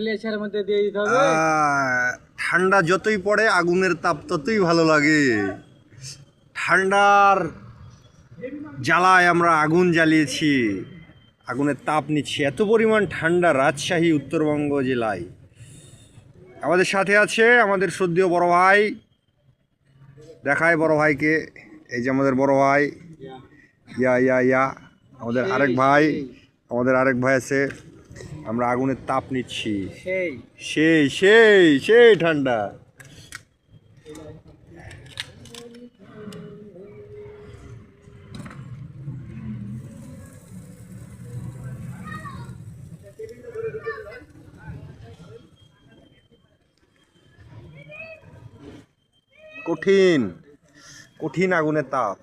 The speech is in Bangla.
লেচার মধ্যে দিয়ে দিতে হবে। ঠান্ডা যতই পড়ে আগুনের তাপ ততই ভালো লাগে। ঠান্ডার জ্বালায় আমরা আগুন জ্বালিয়েছি, আগুনের তাপ নিচ্ছি। এত পরিমাণ ঠান্ডা রাজশাহী উত্তরবঙ্গ জেলায়। আমাদের সাথে আছে আমাদের শ্রদ্ধেয় বড় ভাই, দেখায় বড় ভাইকে। এই যে আমাদের বড় ভাই, ইয়া ইয়া ইয়া আমাদের আরেক ভাই, আমাদের আরেক ভাই আছে। আমরা আগুনের তাপ নিচ্ছি, সেই সেই সেই সেই ঠান্ডা। কঠিন কঠিন আগুনের তাপ।